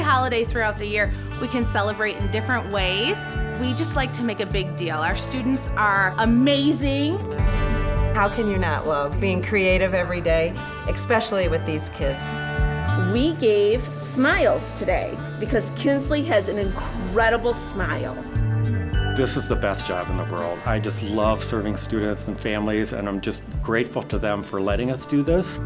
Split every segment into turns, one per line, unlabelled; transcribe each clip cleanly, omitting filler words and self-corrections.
holiday throughout the year, we can celebrate in different ways. We just like to make a big deal. Our students are amazing.
How can you not love being creative every day, especially with these kids?
We gave smiles today because Kinsley has an incredible smile.
This is the best job in the world. I just love serving students and families, and I'm just grateful to them for letting us do this.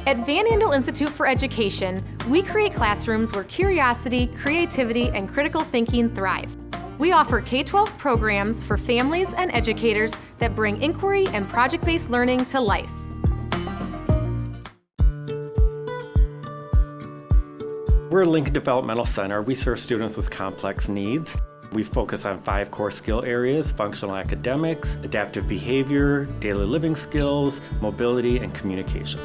At Van Andel Institute for Education, we create classrooms where curiosity, creativity, and critical thinking thrive. We offer K-12 programs for families and educators that bring inquiry and project-based learning to life.
We're a Lincoln Developmental Center. We serve students with complex needs. We focus on 5 core skill areas: functional academics, adaptive behavior, daily living skills, mobility, and communication.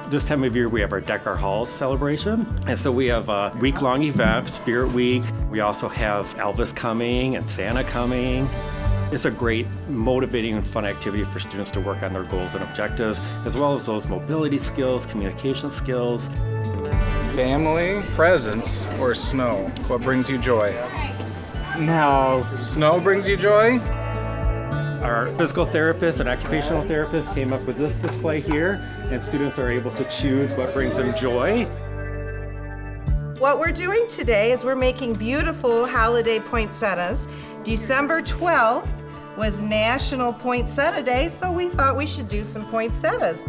This time of year, we have our Deck Our Halls celebration. And so we have a week-long event, Spirit Week. We also have Elvis coming and Santa coming. It's a great, motivating, and fun activity for students to work on their goals and objectives, as well as those mobility skills, communication skills.
Family, presents, or snow? What brings you joy?
No.
Snow brings you joy?
Our physical therapist and occupational therapist came up with this display here, and students are able to choose what brings them joy.
What we're doing today is we're making beautiful holiday poinsettias. December 12th was National Poinsettia Day, so we thought we should do some poinsettias.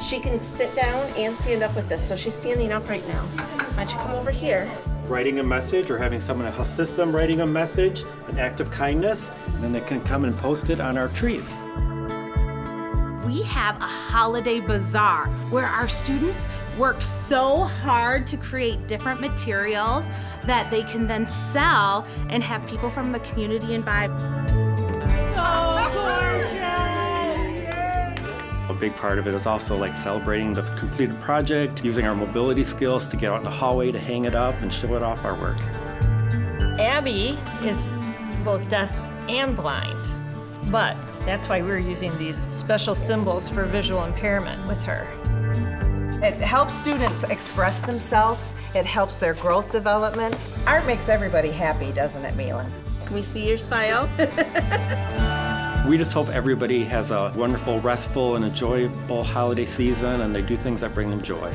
She can sit down and stand up with this, so she's standing up right now. Why don't you come over here?
Writing a message or having someone assist them writing a message, an act of kindness, and then they can come and post it on our trees.
We have a holiday bazaar where our students work so hard to create different materials that they can then sell and have people from the community and buy.
Oh, gorgeous!
A big part of it is also like celebrating the completed project, using our mobility skills to get out in the hallway to hang it up and show it off our work.
Abby is both deaf and blind, but that's why we're using these special symbols for visual impairment with her.
It helps students express themselves. It helps their growth development. Art makes everybody happy, doesn't it, Milan?
Can we see your smile?
We just hope everybody has a wonderful, restful, and enjoyable holiday season, and they do things that bring them joy.